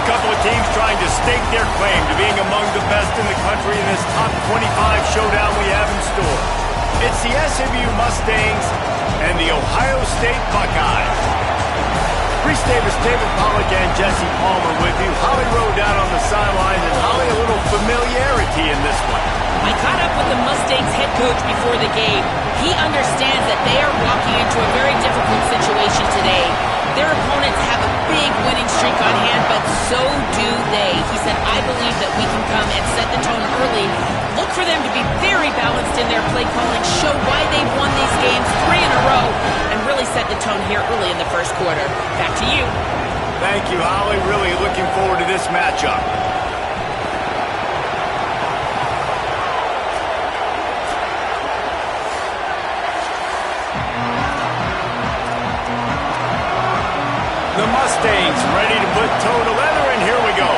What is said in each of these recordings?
couple of teams trying to stake their claim to being among the best in the country in this top 25 showdown we have in store. It's the SMU Mustangs and the Ohio State Buckeyes. Reese Davis, David Pollack, and Jesse Palmer with you. Holly Rowe down on the sideline, and Holly, a little familiarity in this one. I caught up with the Mustangs head coach before the game. He understands that they are walking into a very difficult situation today. Their opponents have a big winning streak on hand, but so do they. He said, I believe that we can come and set the tone early. Look for them to be very balanced in their play calling, show why they've won these games 3 in a row, and really set the tone here early in the first quarter. Back to you. Thank you, Holly. Really looking forward to this matchup. The Mustangs ready to put toe to leather, and here we go.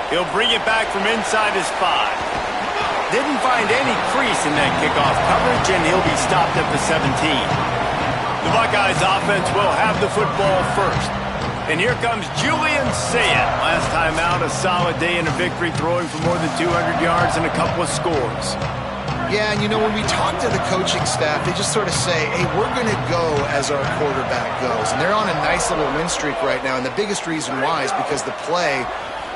He'll bring it back from inside his 5. Didn't find any crease in that kickoff coverage, and he'll be stopped at the 17. The Buckeyes offense will have the football first. And here comes Julian Sayet. Last time out, a solid day in a victory, throwing for more than 200 yards and a couple of scores. Yeah, and you know, when we talk to the coaching staff, they just sort of say, hey, we're going to go as our quarterback goes. And they're on a nice little win streak right now, and the biggest reason why is because the play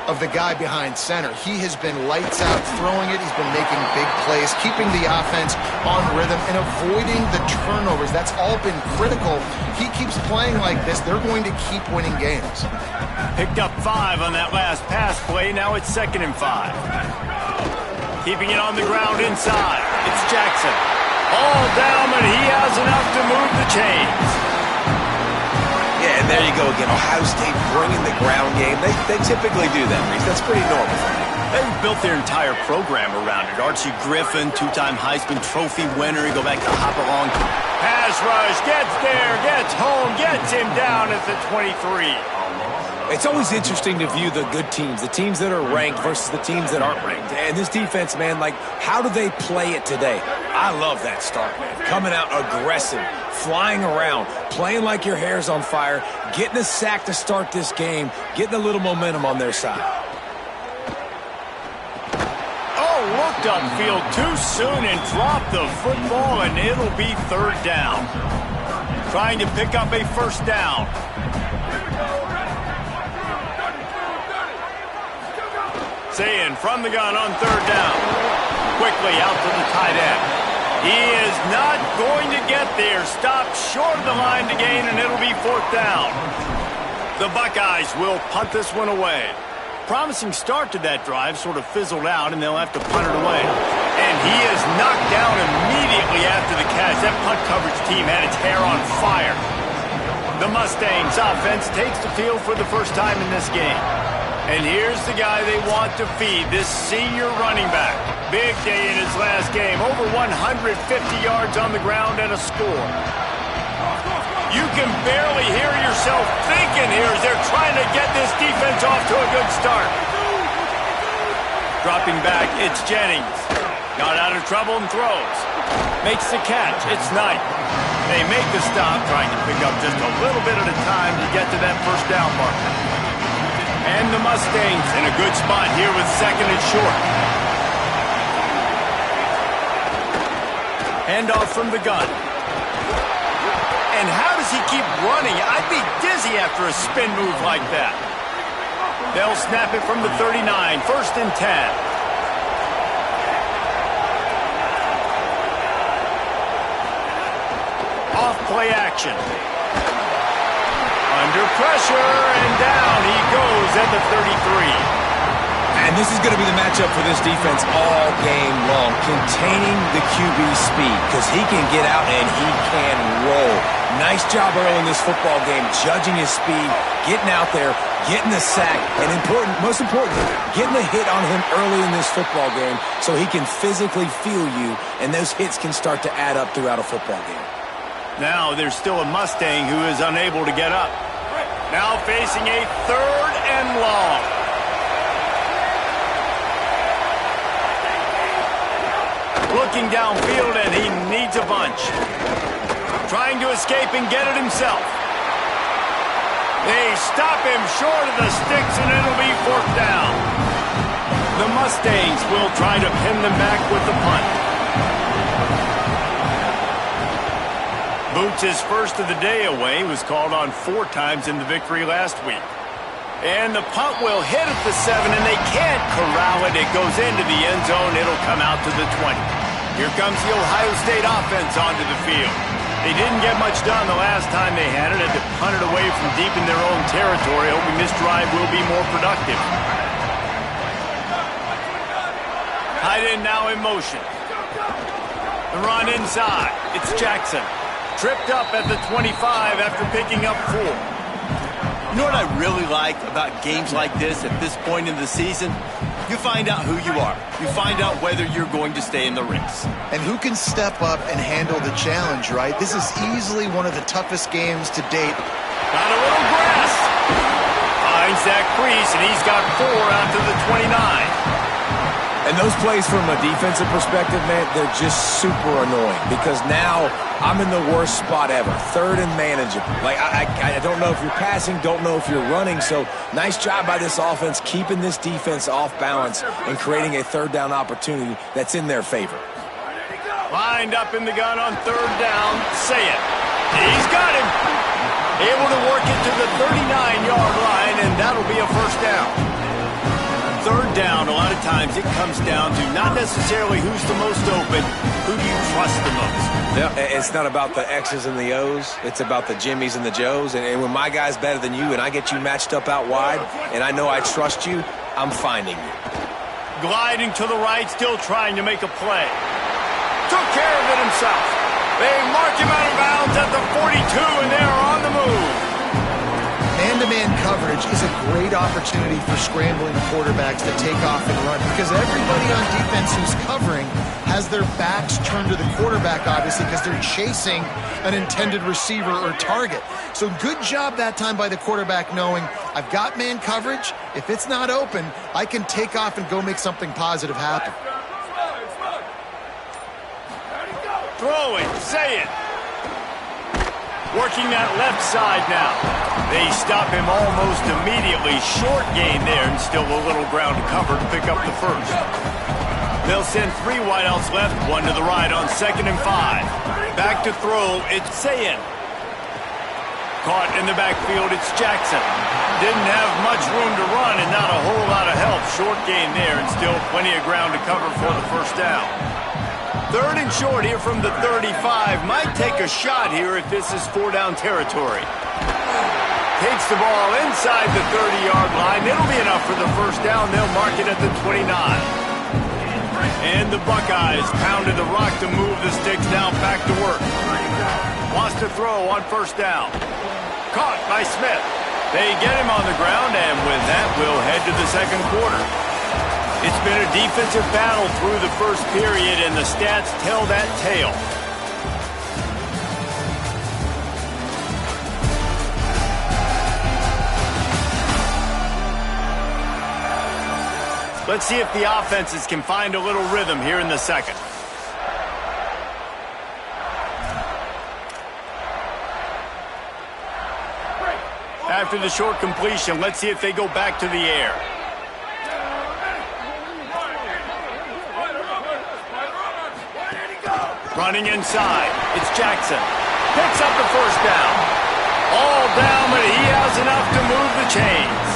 of the guy behind center. He has been lights out throwing it. He's been making big plays, keeping the offense on rhythm, and avoiding the turnovers. That's all been critical. He keeps playing like this, they're going to keep winning games. Picked up 5 on that last pass play. Now it's 2nd and 5. Keeping it on the ground inside. It's Jackson. All down, but he has enough to move the chains. Yeah, and there you go again. Ohio State bringing the ground game. They typically do that, Reese. That's pretty normal. They've built their entire program around it. Archie Griffin, 2-time Heisman Trophy winner. You go back to Hopalong. Pass rush, gets there, gets home, gets him down at the 23. It's always interesting to view the good teams, the teams that are ranked versus the teams that aren't ranked. And this defense, man, like, how do they play it today? I love that start, man. Coming out aggressive, flying around, playing like your hair's on fire, getting a sack to start this game, getting a little momentum on their side. Oh, looked upfield too soon and dropped the football, and it'll be 3rd down. Trying to pick up a 1st down. Saying from the gun on 3rd down. Quickly out to the tight end. He is not going to get there. Stopped short of the line to gain, and it'll be 4th down. The Buckeyes will punt this one away. Promising start to that drive, sort of fizzled out, and they'll have to punt it away. And he is knocked down immediately after the catch. That punt coverage team had its hair on fire. The Mustangs offense takes the field for the first time in this game. And here's the guy they want to feed, this senior running back. Big day in his last game, over 150 yards on the ground and a score. You can barely hear yourself thinking here as they're trying to get this defense off to a good start. Dropping back, it's Jennings. Got out of trouble and throws. Makes the catch, it's Knight. They make the stop, trying to pick up just a little bit at a time to get to that 1st down marker. And the Mustangs in a good spot here with 2nd and short. Handoff from the gun. And how does he keep running? I'd be dizzy after a spin move like that. They'll snap it from the 39, 1st and 10. Off play action. Under pressure, and down he goes at the 33. And this is going to be the matchup for this defense all game long, containing the QB speed, because he can get out and he can roll. Nice job early in this football game, judging his speed, getting out there, getting the sack, and most importantly, getting a hit on him early in this football game so he can physically feel you, and those hits can start to add up throughout a football game. Now there's still a Mustang who is unable to get up. Now facing a 3rd and long. Looking downfield, and he needs a bunch. Trying to escape and get it himself. They stop him short of the sticks, and it'll be fourth down. The Mustangs will try to pin them back with the punt. Boots' first of the day away was called on 4 times in the victory last week. And the punt will hit at the 7, and they can't corral it. It goes into the end zone. It'll come out to the 20. Here comes the Ohio State offense onto the field. They didn't get much done the last time they had it. Had to punt it away from deep in their own territory, hoping this drive will be more productive. Tight end now in motion. The run inside. It's Jackson. Tripped up at the 25 after picking up 4. You know what I really like about games like this at this point in the season? You find out who you are. You find out whether you're going to stay in the race. And who can step up and handle the challenge, right? This is easily one of the toughest games to date. Got a little grass. Finds that crease, and he's got 4 out to the 29. And those plays from a defensive perspective, man, they're just super annoying because now I'm in the worst spot ever, 3rd and manageable. Like, I don't know if you're passing, don't know if you're running, so nice job by this offense keeping this defense off balance and creating a 3rd down opportunity that's in their favor. Lined up in the gun on 3rd down, say it. He's got him. Able to work it to the 39-yard line, and that'll be a first down. 3rd down, a lot of times it comes down to not necessarily who's the most open, who do you trust the most? Yeah, it's not about the X's and the O's. It's about the Jimmies and the Joes. And when my guy's better than you and I get you matched up out wide and I know I trust you, I'm finding you. Gliding to the right, still trying to make a play. Took care of it himself. They mark him out of bounds at the 42, and they're on the move. Man-to-man coverage is a great opportunity for scrambling quarterbacks to take off and run because everybody on defense who's covering has their backs turned to the quarterback, obviously, because they're chasing an intended receiver or target. So good job that time by the quarterback knowing I've got man coverage. If it's not open, I can take off and go make something positive happen. Throw it, say it. Working that left side now. They stop him almost immediately. Short gain there and still a little ground to cover to pick up the first. They'll send 3 wideouts left, 1 to the right on 2nd and 5. Back to throw, it's Sayin. Caught in the backfield, it's Jackson. Didn't have much room to run and not a whole lot of help. Short gain there and still plenty of ground to cover for the first down. 3rd and short here from the 35. Might take a shot here if this is 4-down territory. Takes the ball inside the 30-yard line. It'll be enough for the first down. They'll mark it at the 29. And the Buckeyes pounded the rock to move the sticks now back to work. Wants to throw on 1st down. Caught by Smith. They get him on the ground, and with that, we'll head to the 2nd quarter. It's been a defensive battle through the first period, and the stats tell that tale. Let's see if the offenses can find a little rhythm here in the 2nd. After the short completion, let's see if they go back to the air. Running inside, it's Jackson. Picks up the first down. All down, but he has enough to move the chains.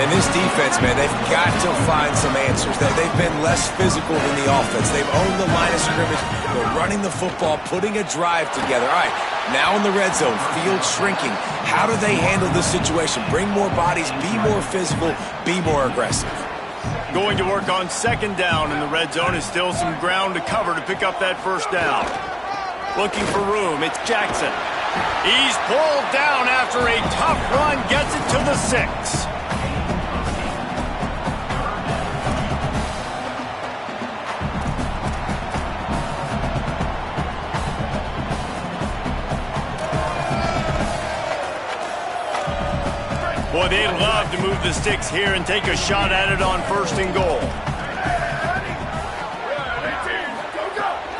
And this defense, man, they've got to find some answers. They've been less physical than the offense. They've owned the line of scrimmage. They're running the football, putting a drive together. All right, now in the red zone, field shrinking. How do they handle this situation? Bring more bodies, be more physical, be more aggressive. Going to work on 2nd down in the red zone is still some ground to cover to pick up that first down. Looking for room, it's Jackson. He's pulled down after a tough run, gets it to the 6. Boy, they'd love to move the sticks here and take a shot at it on 1st and goal.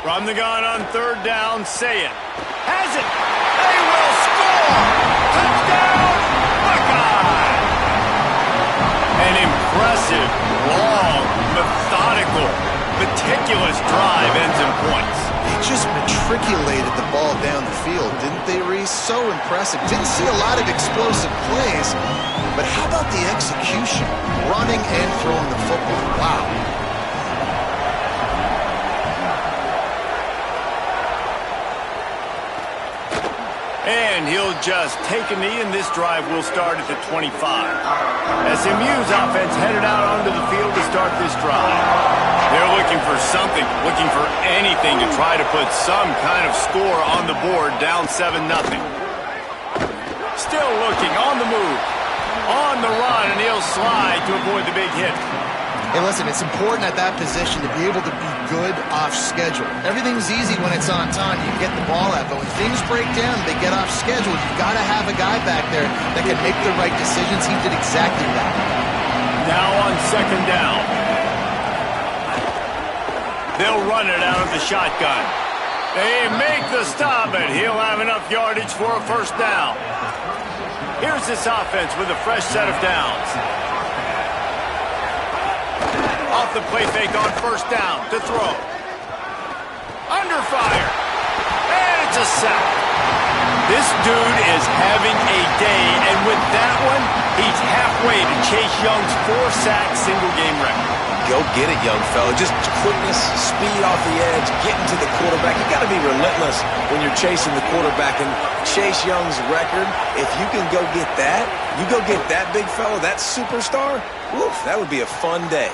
From the gun on 3rd down, say it. Has it. They will score. Touchdown, methodical, meticulous drive ends in points. They just matriculated the ball down the field, didn't they, Reese? So impressive. Didn't see a lot of explosive plays, but how about the execution? Running and throwing the football. Wow. And he'll just take a knee, and this drive will start at the 25. SMU's offense headed out onto the field to start this drive. They're looking for something, looking for anything to try to put some kind of score on the board, down 7-0. Still looking, on the move, on the run, and he'll slide to avoid the big hit. Hey, listen, it's important at that position to be able to be good off schedule. Everything's easy when it's on time. You get the ball out, but when things break down, they get off schedule. You've got to have a guy back there that can make the right decisions. He did exactly that. Now on second down. They'll run it out of the shotgun. They make the stop, and he'll have enough yardage for a first down. Here's this offense with a fresh set of downs. Off the play fake on first down to throw. Under fire. And it's a sack. This dude is having a day, and with that one, he's halfway to Chase Young's 4-sack single-game record. Go get it, young fella. Just quickness, speed off the edge, getting to the quarterback. You got to be relentless when you're chasing the quarterback. And Chase Young's record, if you can go get that, you go get that big fella, that superstar, oof, that would be a fun day.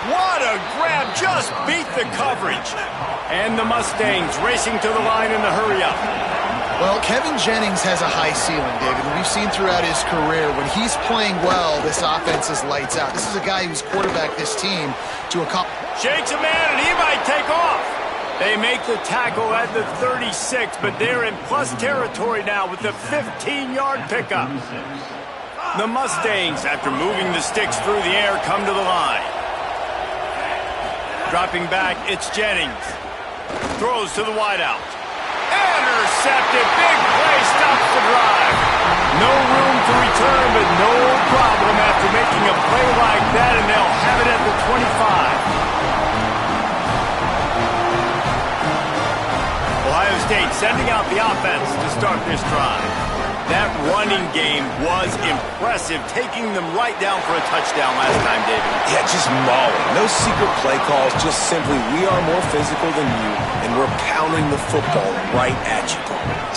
What a grab, just beat the coverage. And the Mustangs racing to the line in the hurry-up. Well, Kevin Jennings has a high ceiling, David. We've seen throughout his career, when he's playing well, this offense is lights out. This is a guy who's quarterbacked this team to a couple. Shakes a man, and he might take off. They make the tackle at the 36, but they're in plus territory now with the 15-yard pickup. The Mustangs, after moving the sticks through the air, come to the line. Dropping back, it's Jennings. Throws to the wideout. Intercepted. Big play. Stops the drive. No room to return, but no problem after making a play like that, and they'll have it at the 25. Ohio State sending out the offense to start this drive. That running game was impressive, taking them right down for a touchdown last time, David. Yeah, just mauling. No secret play calls, just simply we are more physical than you, and we're pounding the football right at you.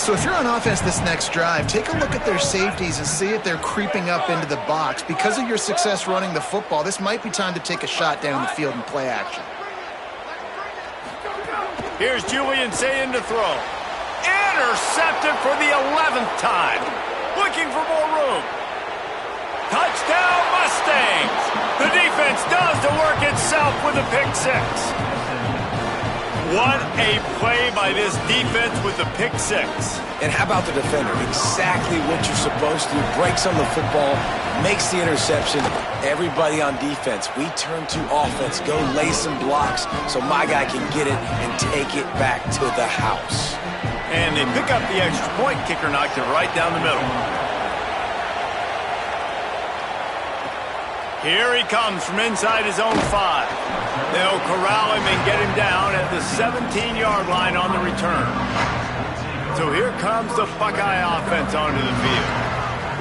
So if you're on offense this next drive, take a look at their safeties and see if they're creeping up into the box. Because of your success running the football, this might be time to take a shot down the field and play action. Here's Julian saying to throw. Intercepted for the 11th time. Looking for more room. Touchdown, Mustangs. The defense does the work itself with a pick six. What a play by this defense with the pick six. And how about the defender? Exactly what you're supposed to do. Breaks on the football, makes the interception. Everybody on defense, we turn to offense. Go lay some blocks so my guy can get it and take it back to the house. And they pick up the extra point. Kicker knocked it right down the middle. Here he comes from inside his own 5. They'll corral him and get him down at the 17-yard line on the return. So here comes the Buckeye offense onto the field.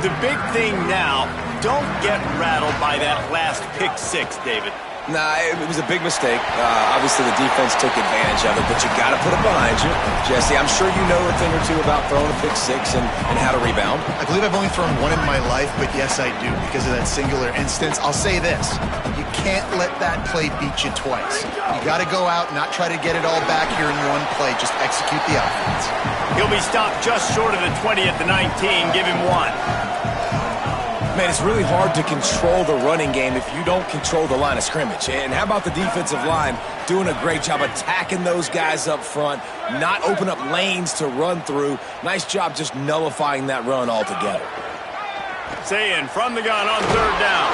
The big thing now, don't get rattled by that last pick six, David. Nah, it was a big mistake. Obviously, the defense took advantage of it, but you got to put it behind you. Jesse, I'm sure you know a thing or two about throwing a pick six and how to rebound. I believe I've only thrown one in my life, but yes, I do because of that singular instance. I'll say this. You can't let that play beat you twice. You got to go out and not try to get it all back here in one play. Just execute the offense. He'll be stopped just short of the 20 at the 19. Give him 1. Man, it's really hard to control the running game if you don't control the line of scrimmage. And how about the defensive line doing a great job attacking those guys up front, not open up lanes to run through. Nice job just nullifying that run altogether. Saying from the gun on third down.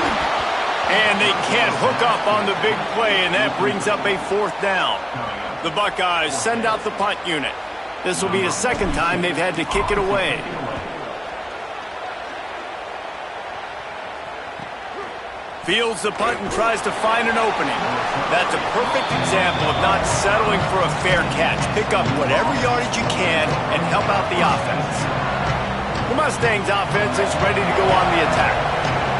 And they can't hook up on the big play, and that brings up a 4th down. The Buckeyes send out the punt unit. This will be the second time they've had to kick it away. Fields the punt and tries to find an opening. That's a perfect example of not settling for a fair catch. Pick up whatever yardage you can and help out the offense. The Mustangs offense is ready to go on the attack.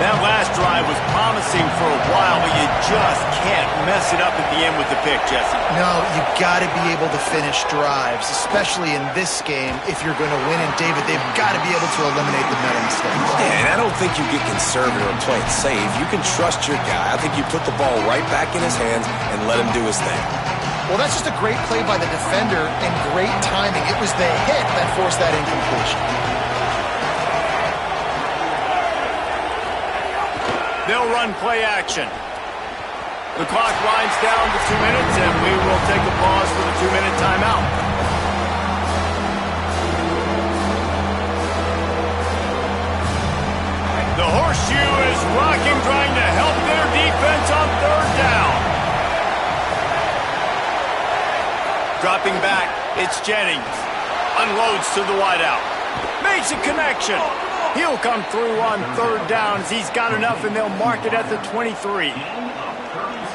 That last drive was promising for a while, but you just can't mess it up at the end with the pick, Jesse. No, you got to be able to finish drives, especially in this game. If you're going to win, and David, they've got to be able to eliminate the mental mistakes. Yeah, and I don't think you get conservative and play it safe. You can trust your guy. I think you put the ball right back in his hands and let him do his thing. Well, that's just a great play by the defender and great timing. It was the hit that forced that incompletion. They'll run play action. The clock winds down to 2 minutes, and we will take a pause for the 2-minute timeout. The horseshoe is rocking, trying to help their defense on 3rd down. Dropping back, it's Jennings. Unloads to the wideout. Makes a connection. He'll come through on 3rd downs. He's got enough, and they'll mark it at the 23.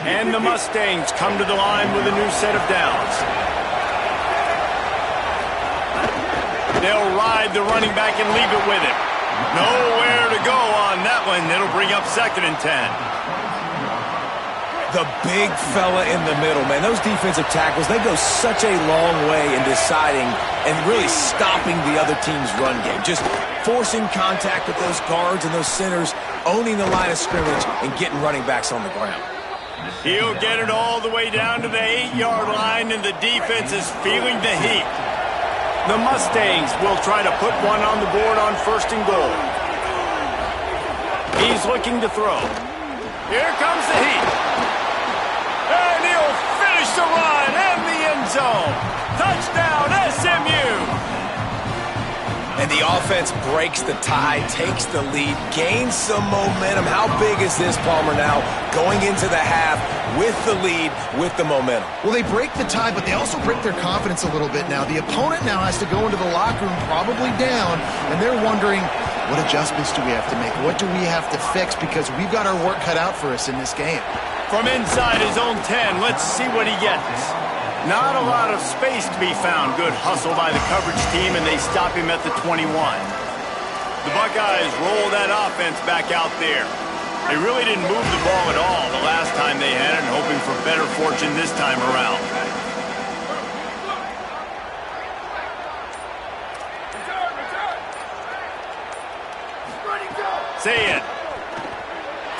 And the Mustangs come to the line with a new set of downs. They'll ride the running back and leave it with him. Nowhere to go on that one. It'll bring up 2nd and 10. The big fella in the middle, man. Those defensive tackles, they go such a long way in deciding and really stopping the other team's run game. Just forcing contact with those guards and those centers, owning the line of scrimmage, and getting running backs on the ground. He'll get it all the way down to the 8-yard line, and the defense is feeling the heat. The Mustangs will try to put one on the board on 1st and goal. He's looking to throw. Here comes the heat. And he'll finish the run in the end zone. Touchdown, SMU. And the offense breaks the tie, takes the lead, gains some momentum. How big is this, Palmer, now going into the half with the lead, with the momentum? Well, they break the tie, but they also break their confidence a little bit now. The opponent now has to go into the locker room probably down, and they're wondering, what adjustments do we have to make? What do we have to fix? Because we've got our work cut out for us in this game. From inside his own 10, let's see what he gets. Not a lot of space to be found. Good hustle by the coverage team, and they stop him at the 21. The Buckeyes roll that offense back out there. They really didn't move the ball at all the last time they had it, and hoping for better fortune this time around. Say it.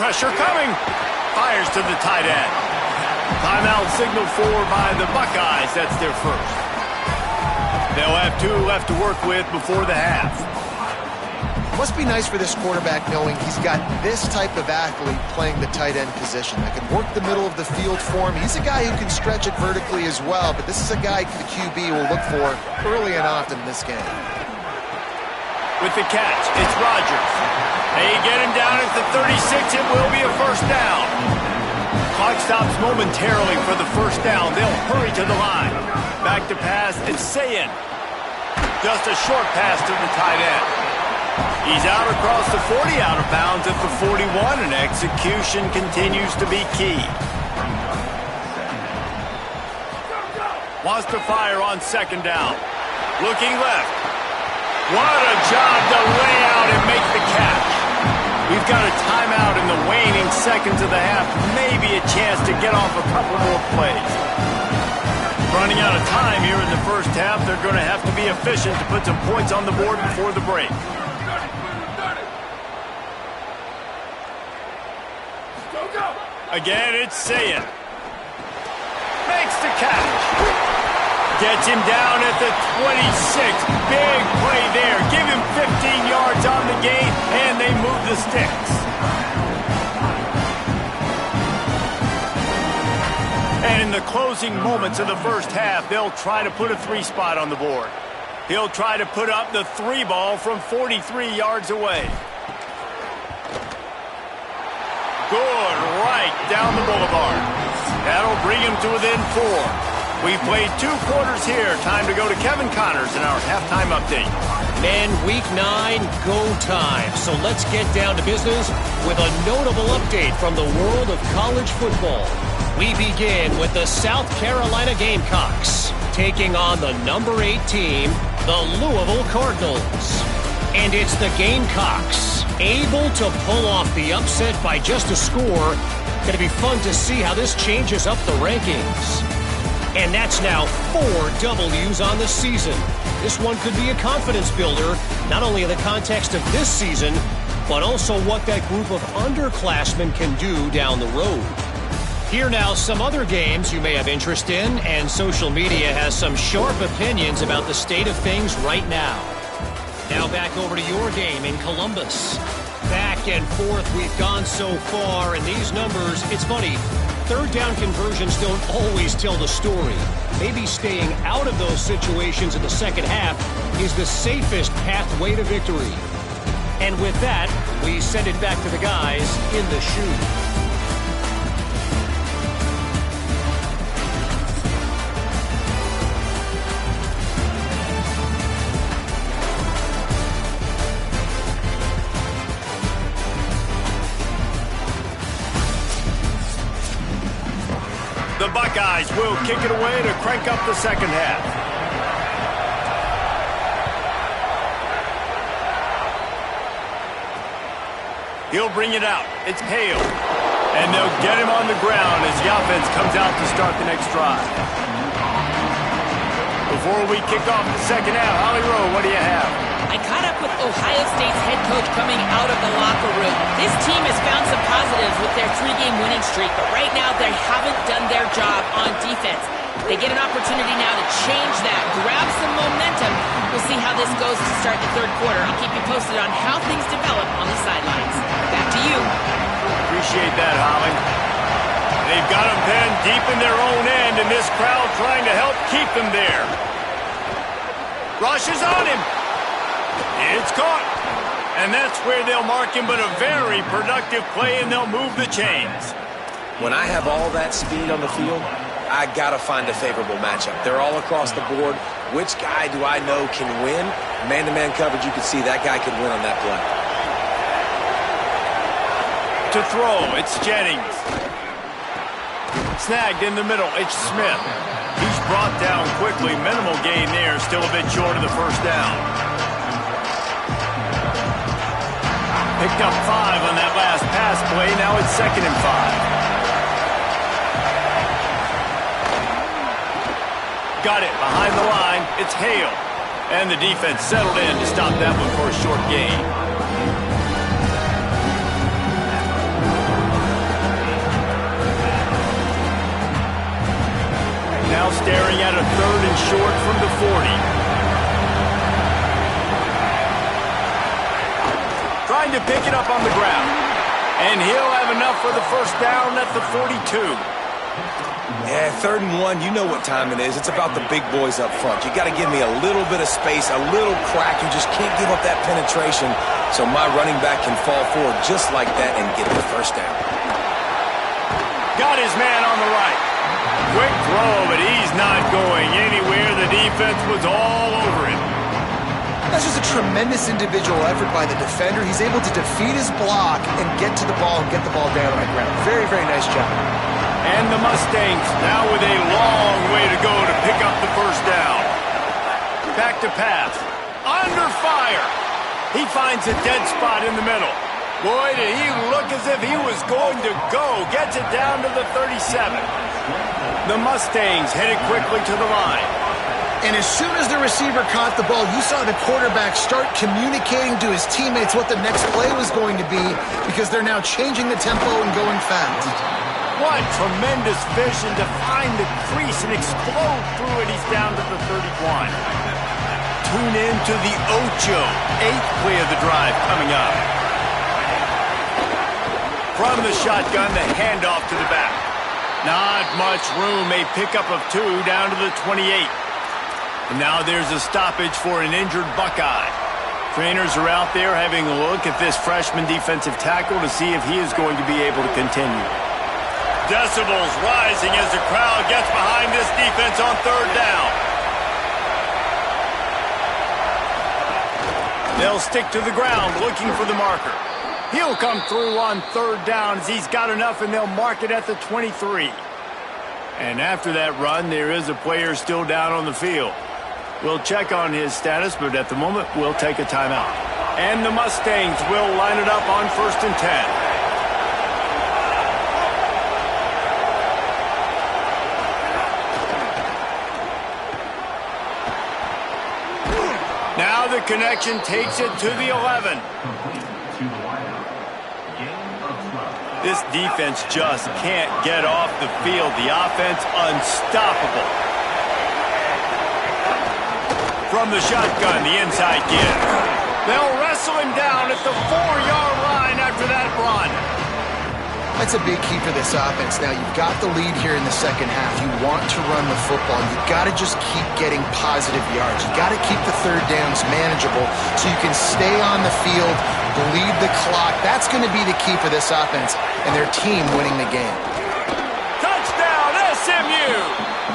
Pressure coming. Fires to the tight end. Timeout signaled for by the Buckeyes. That's their first. They'll have 2 left to work with before the half. Must be nice for this quarterback knowing he's got this type of athlete playing the tight end position that can work the middle of the field for him. He's a guy who can stretch it vertically as well, but this is a guy the QB will look for early and often in this game. With the catch, it's Rodgers. They get him down at the 36. It will be a 1st down. Clock stops momentarily for the 1st down. They'll hurry to the line. Back to pass, it's Sayin. Just a short pass to the tight end. He's out across the 40, out of bounds at the 41, and execution continues to be key. Wants to fire on 2nd down. Looking left. What a job to lay out and make the catch. We've got a timeout in the waning seconds of the half. Maybe a chance to get off a couple more plays. Running out of time here in the 1st half. They're going to have to be efficient to put some points on the board before the break. Again, it's Sayin. Makes the catch. Gets him down at the 26. Big play there. Give him 15 yards on the gain, and they move the sticks. And in the closing moments of the 1st half, they'll try to put a 3 spot on the board. He'll try to put up the 3 ball from 43 yards away. Good, right down the boulevard. That'll bring him to within 4. We've played 2 quarters here. Time to go to Kevin Connors in our halftime update. And week 9, go time. So let's get down to business with a notable update from the world of college football. We begin with the South Carolina Gamecocks taking on the number 8 team, the Louisville Cardinals. And it's the Gamecocks able to pull off the upset by just a score. Going to be fun to see how this changes up the rankings. And that's now 4 W's on the season. This one could be a confidence builder, not only in the context of this season, but also what that group of underclassmen can do down the road. Here now, some other games you may have interest in, and social media has some sharp opinions about the state of things right now. Now back over to your game in Columbus. Back and forth we've gone so far, and these numbers, it's funny, third down conversions don't always tell the story. Maybe staying out of those situations in the second half is the safest pathway to victory. And with that, we send it back to the guys in the shoe. The Buckeyes will kick it away to crank up the second half. He'll bring it out. It's Hale. And they'll get him on the ground as the offense comes out to start the next drive. Before we kick off the second half, Holly Rowe, what do you have? I caught up with Ohio State's head coach coming out of the locker room. This team has found some positives with their 3-game winning streak, but right now they haven't done their job on defense. They get an opportunity now to change that, grab some momentum. We'll see how this goes to start the third quarter. I'll keep you posted on how things develop on the sidelines. Back to you. Appreciate that, Holly. They've got them pinned deep in their own end, and this crowd trying to help keep them there. Rush is on him. It's caught. And that's where they'll mark him, but a very productive play, and they'll move the chains. When I have all that speed on the field, I got to find a favorable matchup. They're all across the board. Which guy do I know can win? Man-to-man coverage, you can see that guy can win on that play. To throw, it's Jennings. Snagged in the middle, it's Smith. He's brought down quickly. Minimal gain there, still a bit short of the first down. Picked up 5 on that last pass play. Now it's 2nd and 5. Got it behind the line. It's Hale. And the defense settled in to stop that one for a short gain. Now staring at a 3rd and short from the 40. Trying to pick it up on the ground. And he'll have enough for the first down at the 42. Yeah, 3rd and 1, you know what time it is. It's about the big boys up front. You got to give me a little bit of space, a little crack. You just can't give up that penetration so my running back can fall forward just like that and get the first down. Got his man on the right. Quick throw, but he's not going anywhere. The defense was all over him. That's just a tremendous individual effort by the defender. He's able to defeat his block and get to the ball and get the ball down on the ground. Very, very nice job. And the Mustangs now with a long way to go to pick up the first down. Back to pass. Under fire. He finds a dead spot in the middle. Boy, did he look as if he was going to go. Gets it down to the 37. The Mustangs headed quickly to the line. And as soon as the receiver caught the ball, you saw the quarterback start communicating to his teammates what the next play was going to be because they're now changing the tempo and going fast. What tremendous vision to find the crease and explode through it. He's down to the 31. Tune in to the Ocho. 8th play of the drive coming up. From the shotgun, the handoff to the back. Not much room. A pickup of 2 down to the 28. And now there's a stoppage for an injured Buckeye. Trainers are out there having a look at this freshman defensive tackle to see if he is going to be able to continue. Decibels rising as the crowd gets behind this defense on 3rd down. They'll stick to the ground looking for the marker. He'll come through on 3rd down as he's got enough, and they'll mark it at the 23. And after that run, there is a player still down on the field. We'll check on his status, but at the moment, we'll take a timeout. And the Mustangs will line it up on 1st and 10. Now the connection takes it to the 11. This defense just can't get off the field. The offense unstoppable. From the shotgun, the inside give. They'll wrestle him down at the 4-yard line after that run. That's a big key for this offense. Now, you've got the lead here in the second half. You want to run the football. You've got to just keep getting positive yards. You've got to keep the third downs manageable so you can stay on the field, bleed the clock. That's going to be the key for this offense and their team winning the game. Touchdown, SMU!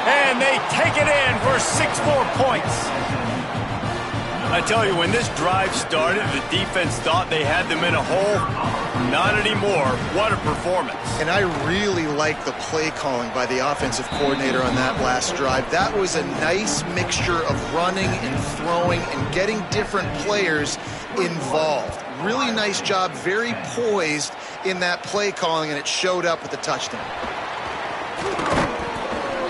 And they take it in for 6 more points. I tell you, when this drive started, the defense thought they had them in a hole. Not anymore. What a performance. And I really like the play calling by the offensive coordinator on that last drive. That was a nice mixture of running and throwing and getting different players involved. Really nice job, very poised in that play calling, and it showed up with the touchdown.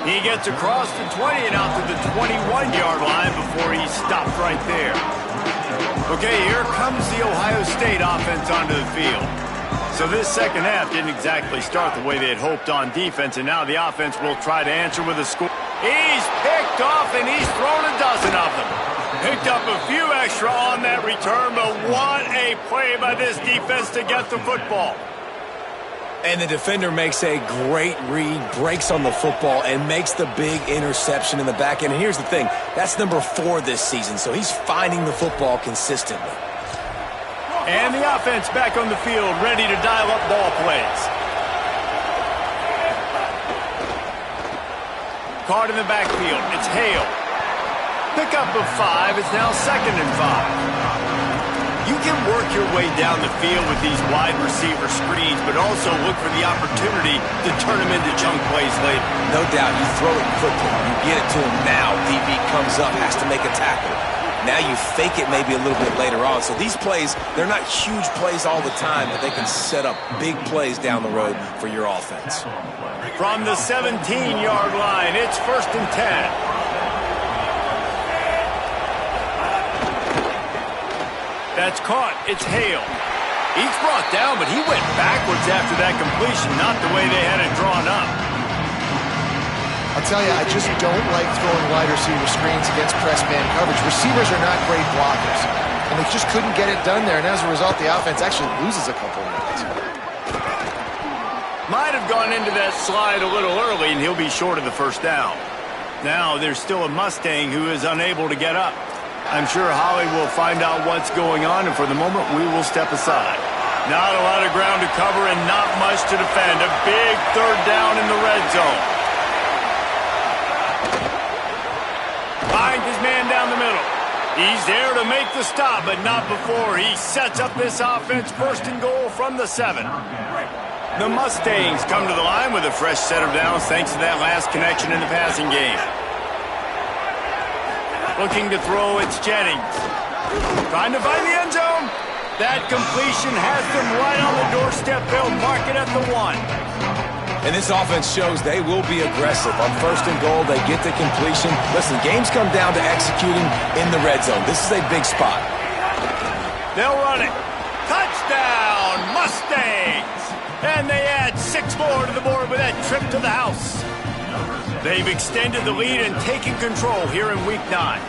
He gets across the 20 and out to the 21-yard line before he stopped right there. Okay, here comes the Ohio State offense onto the field. So this second half didn't exactly start the way they had hoped on defense, and now the offense will try to answer with a score. He's picked off, and he's thrown a dozen of them. Picked up a few extra on that return, but what a play by this defense to get the football. And the defender makes a great read, breaks on the football, and makes the big interception in the back end. And here's the thing, that's number 4 this season, so he's finding the football consistently. And the offense back on the field, ready to dial up ball plays. Caught in the backfield, it's Hale. Pickup of 5, it's now 2nd and 5. You can work your way down the field with these wide receiver screens, but also look for the opportunity to turn them into chunk plays later. No doubt, you throw it quickly. You get it to him now. DB comes up, has to make a tackle. Now you fake it maybe a little bit later on. So these plays, they're not huge plays all the time, but they can set up big plays down the road for your offense. From the 17-yard line, it's 1st and 10. That's caught. It's Hale. He's brought down, but he went backwards after that completion, not the way they had it drawn up. I'll tell you, I just don't like throwing wide receiver screens against press man coverage. Receivers are not great blockers, and they just couldn't get it done there, and as a result, the offense actually loses a couple of yards. Might have gone into that slide a little early, and he'll be short of the first down. Now there's still a Mustang who is unable to get up. I'm sure Holly will find out what's going on, and for the moment, we will step aside. Not a lot of ground to cover and not much to defend. A big 3rd down in the red zone. Finds his man down the middle. He's there to make the stop, but not before he sets up this offense 1st and goal from the 7. The Mustangs come to the line with a fresh set of downs thanks to that last connection in the passing game. Looking to throw, it's Jennings. Trying to find the end zone. That completion has them right on the doorstep. They'll mark it at the 1. And this offense shows they will be aggressive. On 1st and goal, they get the completion. Listen, games come down to executing in the red zone. This is a big spot. They'll run it. Touchdown, Mustangs! And they add 6 more to the board with that trip to the house. They've extended the lead and taken control here in Week 9.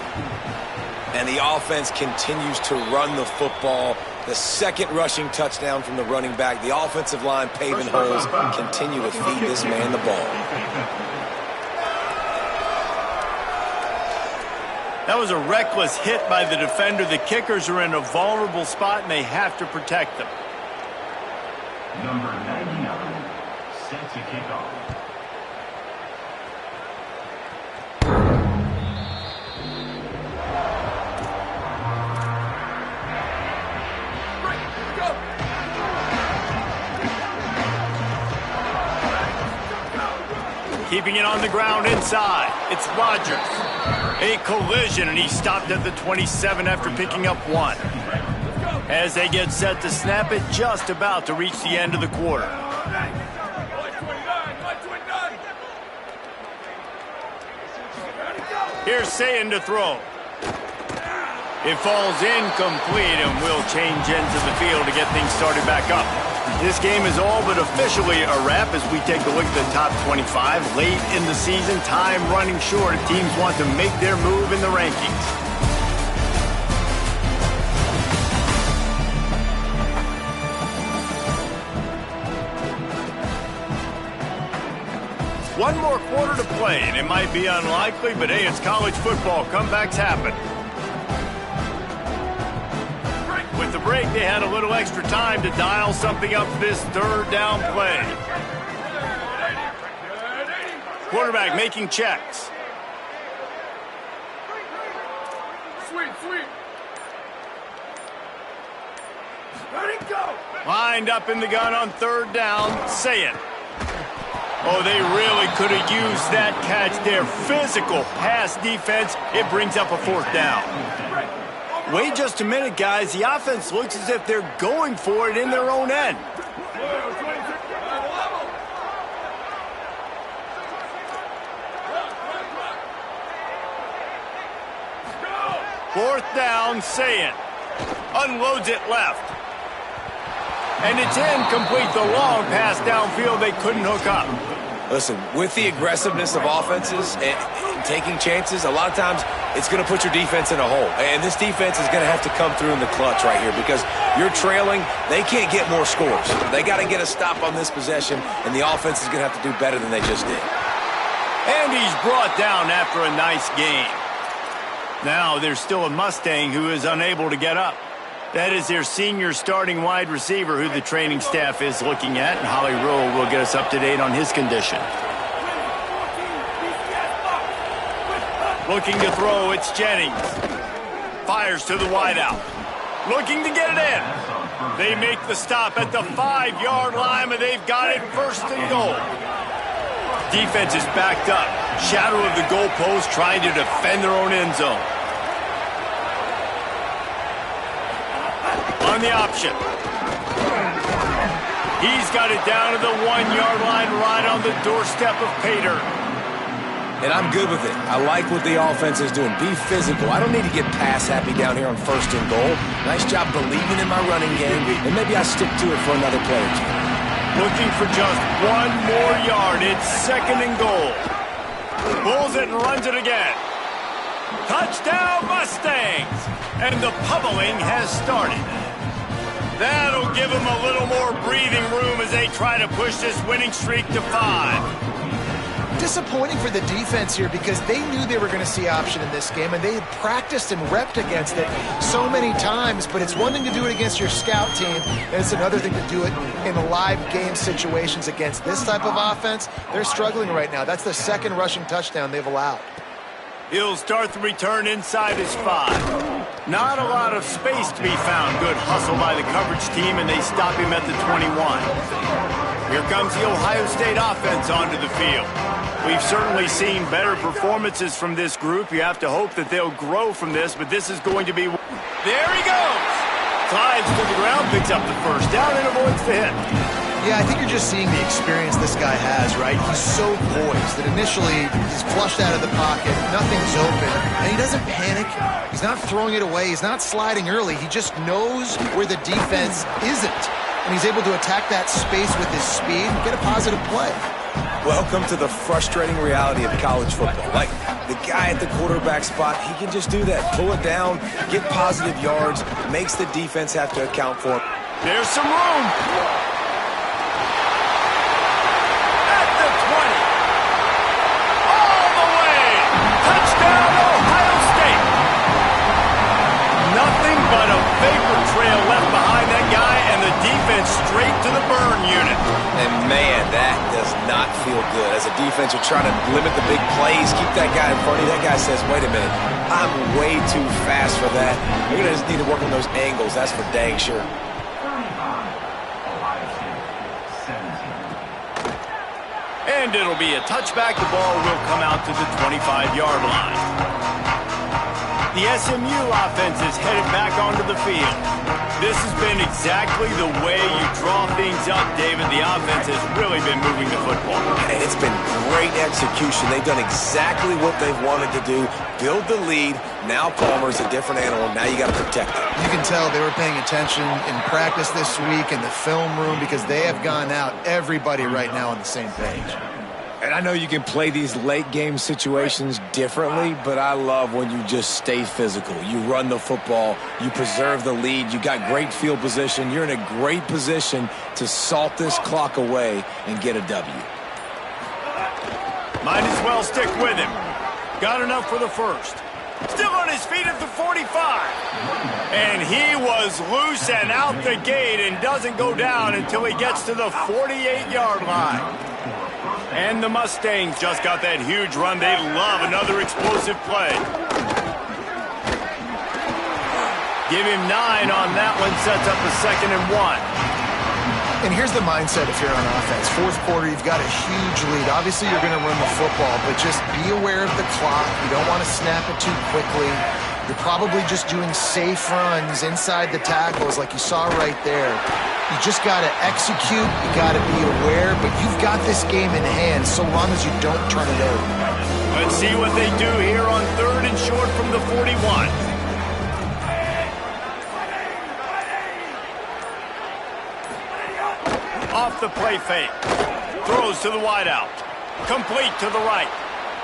And the offense continues to run the football. The 2nd rushing touchdown from the running back. The offensive line paving holes. Continue to feed this man the ball. That was a reckless hit by the defender. The kickers are in a vulnerable spot, and they have to protect them. Number 99, set to kick off. Keep keeping it on the ground inside. It's Rodgers. A collision, and he stopped at the 27 after picking up 1. As they get set to snap it, just about to reach the end of the quarter. Here's Sayin to throw. It falls incomplete, and will change ends of the field to get things started back up. This game is all but officially a wrap as we take a look at the top 25. Late in the season, time running short. Teams want to make their move in the rankings. One more quarter to play, and it might be unlikely, but hey, it's college football. Comebacks happen. With the break, they had a little extra time to dial something up this third down play. Quarterback making checks. Lined up in the gun on third down. Say it. Oh, they really could have used that catch there. Physical pass defense. It brings up a fourth down. Wait just a minute, guys. The offense looks as if they're going for it in their own end. Fourth down, Say it. Unloads it left. And it's incomplete. The long pass downfield, they couldn't hook up. Listen, with the aggressiveness of offenses and taking chances, a lot of times it's going to put your defense in a hole. And this defense is going to have to come through in the clutch right here because you're trailing. They can't get more scores. They got to get a stop on this possession, and the offense is going to have to do better than they just did. And he's brought down after a nice game. Now there's still a Mustang who is unable to get up. That is their senior starting wide receiver who the training staff is looking at, and Holly Rowe will get us up to date on his condition. Looking to throw, it's Jennings. Fires to the wideout. Looking to get it in. They make the stop at the 5-yard line, and they've got it first and goal. Defense is backed up. Shadow of the goalpost trying to defend their own end zone. On the option. He's got it down to the 1-yard line right on the doorstep of Pater. And I'm good with it. I like what the offense is doing. Be physical. I don't need to get pass happy down here on first and goal. Nice job believing in my running game, and maybe I stick to it for another play or two. Looking for just 1 more yard. It's second and goal. Pulls it and runs it again. Touchdown Mustangs! And the pummeling has started. That'll give them a little more breathing room as they try to push this winning streak to 5. Disappointing for the defense here because they knew they were going to see option in this game, and they had practiced and repped against it so many times, but it's one thing to do it against your scout team, and it's another thing to do it in live game situations against this type of offense. They're struggling right now. That's the second rushing touchdown they've allowed. He'll start the return inside his 5. Not a lot of space to be found. Good hustle by the coverage team, and they stop him at the 21. Here comes the Ohio State offense onto the field. We've certainly seen better performances from this group. You have to hope that they'll grow from this, but this is going to be... There he goes! Slides to the ground, picks up the first down, and avoids the hit. Yeah, I think you're just seeing the experience this guy has, right? He's so poised that initially he's flushed out of the pocket, nothing's open, and he doesn't panic. He's not throwing it away. He's not sliding early. He just knows where the defense isn't, and he's able to attack that space with his speed and get a positive play. Welcome to the frustrating reality of college football. Like, the guy at the quarterback spot, he can just do that. Pull it down, get positive yards, makes the defense have to account for it. There's some room. At the 20. All the way. Touchdown, Ohio State. Nothing but a vapor trail left behind that guy, and the defense straight to the burn unit. And man, that does not feel good. As a defense, you're trying to limit the big plays, keep that guy in front of you. That guy says, wait a minute, I'm way too fast for that. You're going to just need to work on those angles. That's for dang sure. And it'll be a touchback. The ball will come out to the 25-yard line. The SMU offense is headed back onto the field. This has been exactly the way you draw things up, David. The offense has really been moving the football. And it's been great execution. They've done exactly what they've wanted to do. Build the lead. Now Palmer's a different animal. Now you got to protect it. You can tell they were paying attention in practice this week in the film room because they have gone out, everybody right now on the same page. And I know you can play these late-game situations differently, but I love when you just stay physical. You run the football. You preserve the lead. You got great field position. You're in a great position to salt this clock away and get a W. Might as well stick with him. Got enough for the first. Still on his feet at the 45. And he was loose and out the gate and doesn't go down until he gets to the 48-yard line. And the Mustangs just got that huge run. They love another explosive play. Give him 9 on that one. Sets up a 2nd and 1. And here's the mindset if you're on offense. Fourth quarter, you've got a huge lead. Obviously, you're going to run the football, but just be aware of the clock. You don't want to snap it too quickly. You're probably just doing safe runs inside the tackles like you saw right there. You just got to execute. You got to be aware, but you've got this game in hand so long as you don't turn it over. Let's see what they do here on 3rd and short from the 41. Off the play fake. Throws to the wideout. Complete to the right.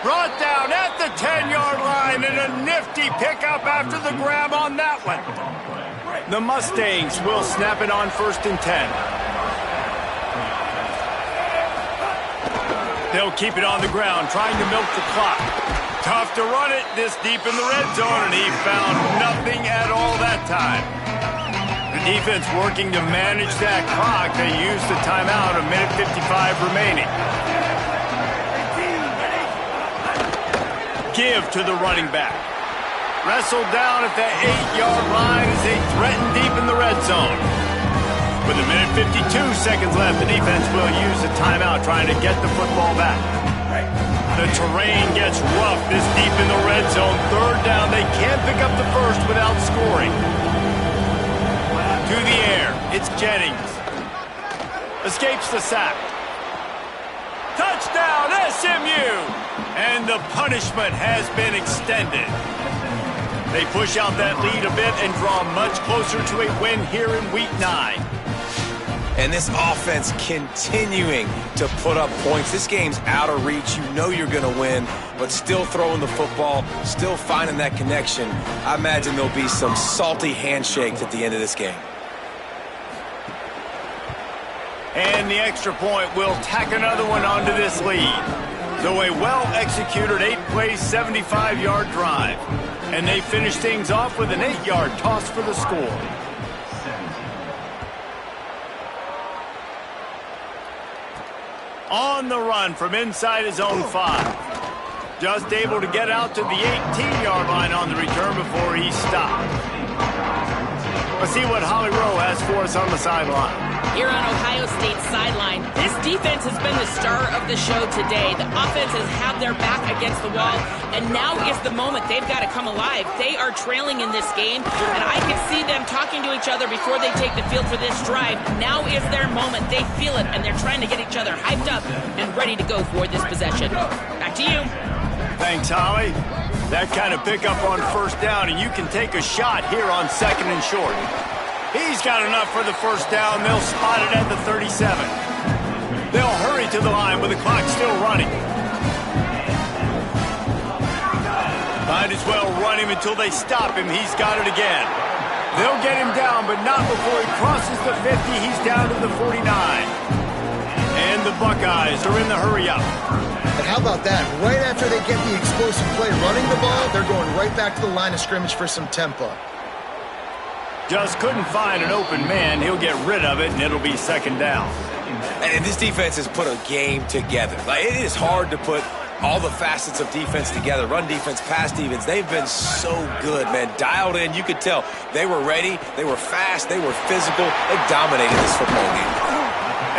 Brought down at the 10-yard line, and a nifty pickup after the grab on that one. The Mustangs will snap it on 1st and 10. They'll keep it on the ground, trying to milk the clock. Tough to run it this deep in the red zone, and he found nothing at all that time. The defense working to manage that clock. They use the timeout, 1:55 remaining. Give to the running back. Wrestled down at the 8-yard line as they threaten deep in the red zone. With 1:52 left, the defense will use the timeout trying to get the football back. The terrain gets rough this deep in the red zone. 3rd down, they can't pick up the first without scoring. To the air, it's Jennings. Escapes the sack. Touchdown, SMU! And the punishment has been extended. They push out that lead a bit and draw much closer to a win here in Week 9. And this offense continuing to put up points. This game's out of reach. You know you're going to win, but still throwing the football, still finding that connection. I imagine there'll be some salty handshakes at the end of this game. And the extra point will tack another one onto this lead. So a well-executed 8-play, 75-yard drive. And they finish things off with an 8-yard toss for the score. On the run from inside his own 5. Just able to get out to the 18-yard line on the return before he stopped. Let's see what Holly Rowe has for us on the sideline. Here on Ohio State's sideline, this defense has been the star of the show today. The offense has had their back against the wall, and now is the moment they've got to come alive. They are trailing in this game, and I can see them talking to each other before they take the field for this drive. Now is their moment. They feel it, and they're trying to get each other hyped up and ready to go for this possession. Back to you. Thanks, Holly. That kind of pickup on 1st down, and you can take a shot here on 2nd and short. He's got enough for the 1st down. They'll spot it at the 37. They'll hurry to the line with the clock still running. Might as well run him until they stop him. He's got it again. They'll get him down, but not before he crosses the 50. He's down to the 49. And the Buckeyes are in the hurry-up. And how about that? Right after they get the explosive play running the ball, they're going right back to the line of scrimmage for some tempo. Just couldn't find an open man. He'll get rid of it, and it'll be 2nd down. And this defense has put a game together. Like, it is hard to put all the facets of defense together. Run defense, pass defense. They've been so good, man. Dialed in. You could tell they were ready. They were fast. They were physical. They dominated this football game.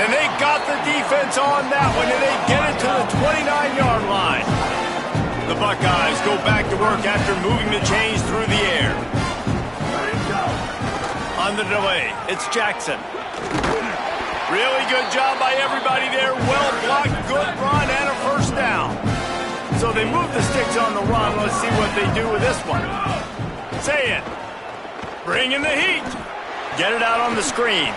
And they got the defense on that one, and they get it to the 29-yard line. The Buckeyes go back to work after moving the chains through the air. On the delay, it's Jackson. Really good job by everybody there. Well blocked, good run, and a first down. So they move the sticks on the run. Let's see what they do with this one. Say it. Bring in the heat. Get it out on the screen.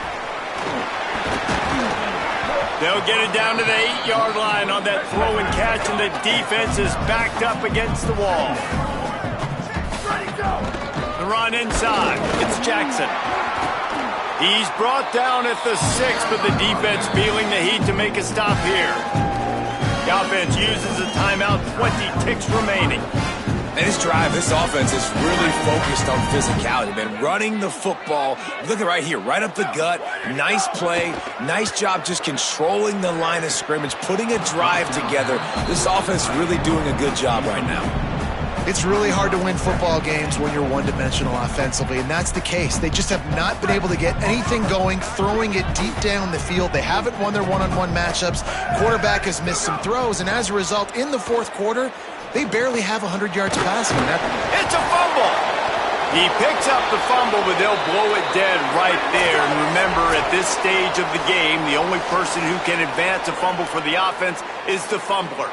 They'll get it down to the 8-yard line on that throw and catch, and the defense is backed up against the wall. The run inside. It's Jackson. He's brought down at the 6, but the defense feeling the heat to make a stop here. The offense uses a timeout, 20 ticks remaining. And this drive, this offense is really focused on physicality, man. Running the football, look at right here, right up the gut. Nice play, nice job just controlling the line of scrimmage, putting a drive together. This offense really doing a good job right now. It's really hard to win football games when you're one-dimensional offensively, and that's the case. They just have not been able to get anything going, throwing it deep down the field. They haven't won their one-on-one matchups. Quarterback has missed some throws, and as a result, in the fourth quarter, they barely have 100 yards passing. It's a fumble. He picks up the fumble, but they'll blow it dead right there. And remember, at this stage of the game, the only person who can advance a fumble for the offense is the fumbler.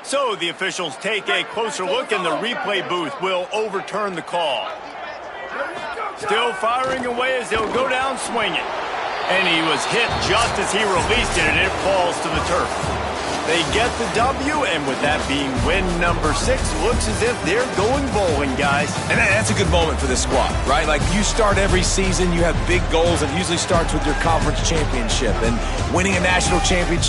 So the officials take a closer look, and the replay booth will overturn the call. Still firing away as they'll go down swinging. And he was hit just as he released it, and it falls to the turf. They get the W, and with that being win number 6, looks as if they're going bowling, guys. And that's a good moment for this squad, right? Like, you start every season, you have big goals, and it usually starts with your conference championship. And winning a national championship